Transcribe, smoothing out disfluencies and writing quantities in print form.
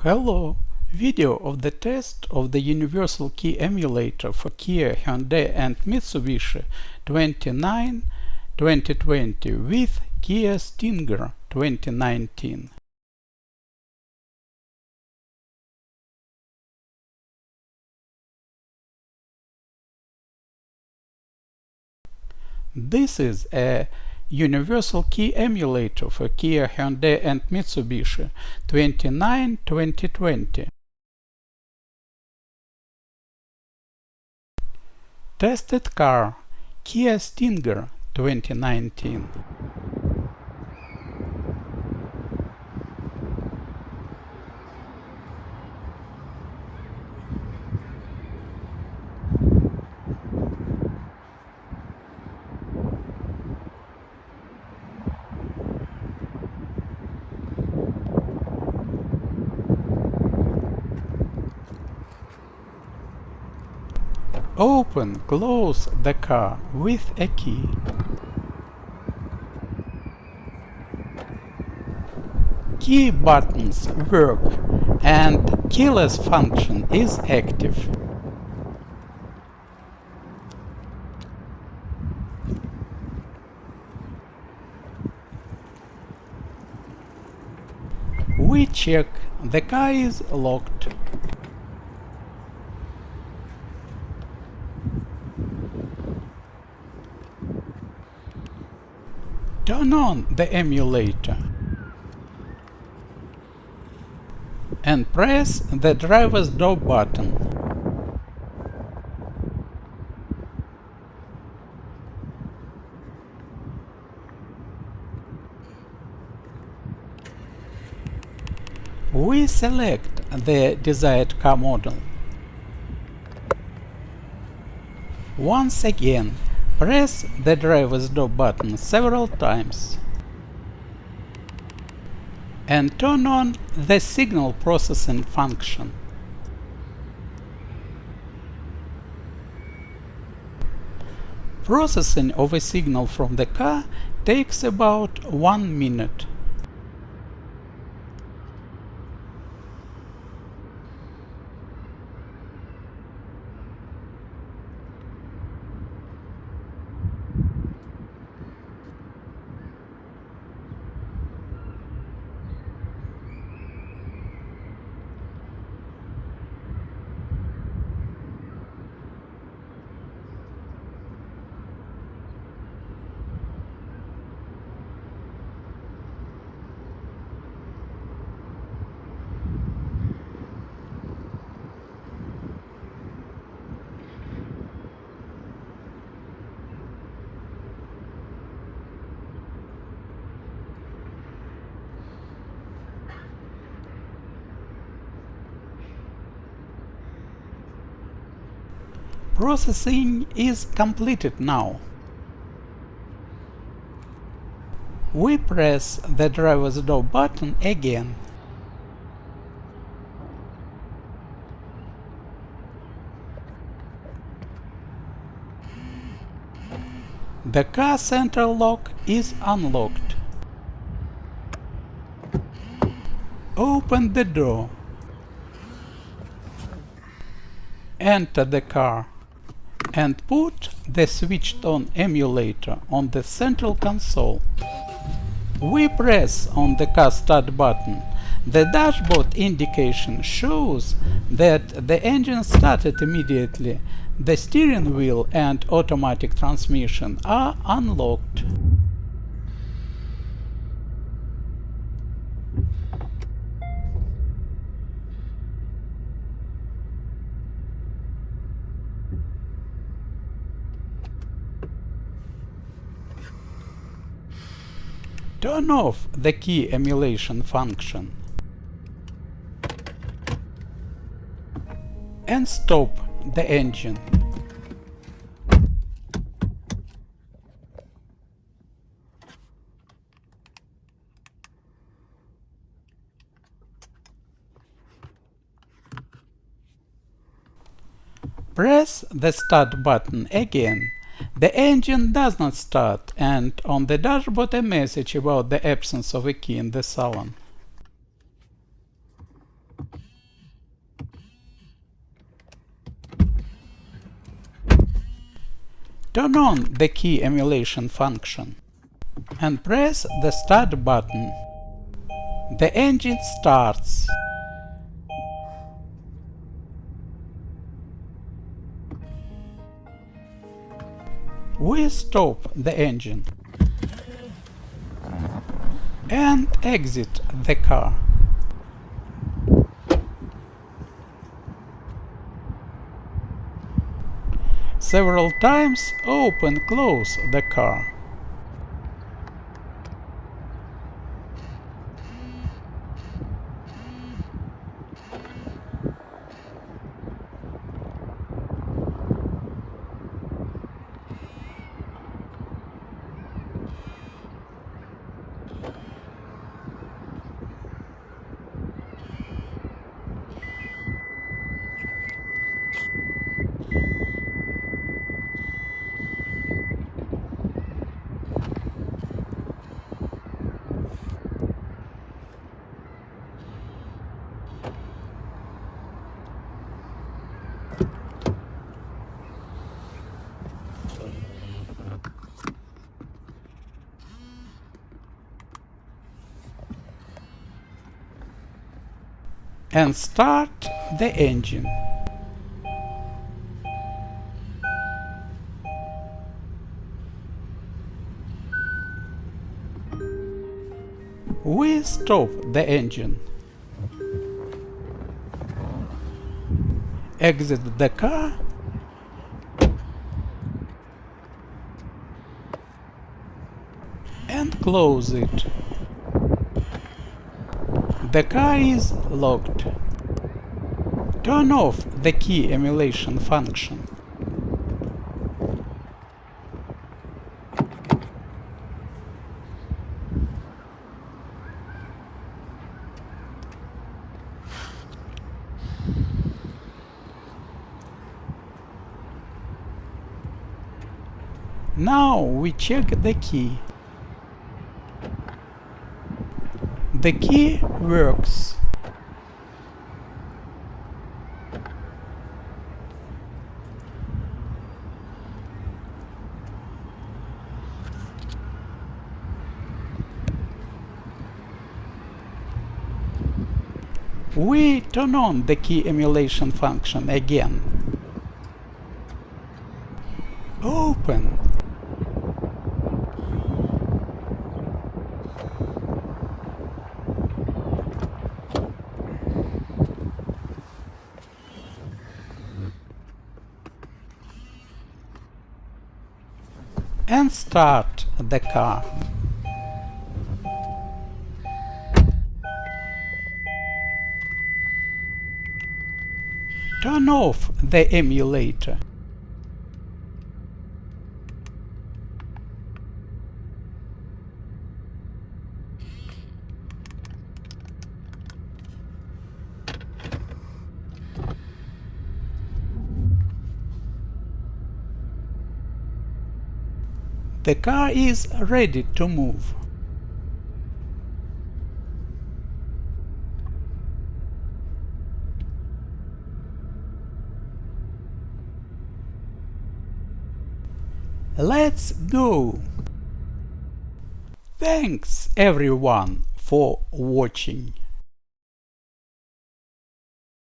Hello! Video of the test of the universal key emulator for Kia Hyundai and Mitsubishi 29 2020 with Kia Stinger 2019. This is a universal key emulator for Kia Hyundai and Mitsubishi 29 2020. Tested car Kia Stinger 2019. Open, close the car with a key. Key buttons work and keyless function is active. We check the car is locked. Turn on the emulator and press the driver's door button. We select the desired car model. Once again, press the driver's door button several times and turn on the signal processing function. Processing of a signal from the car takes about 1 minute. Processing is completed now. We press the driver's door button again. The car central lock is unlocked. Open the door. Enter the car and put the switched-on emulator on the central console. We press on the car start button. The dashboard indication shows that the engine started immediately. The steering wheel and automatic transmission are unlocked. Turn off the key emulation function and stop the engine. Press the start button again. The engine does not start, and on the dashboard a message about the absence of a key in the salon. Turn on the key emulation function and press the Start button. The engine starts. We stop the engine and exit the car. Several times open-close the car. And start the engine. We stop the engine. Exit the car and close it. The car is locked. Turn off the key emulation function. Now we check the key. The key works. We turn on the key emulation function again. Open. And start the car. Turn off the emulator. The car is ready to move. Let's go! Thanks everyone for watching.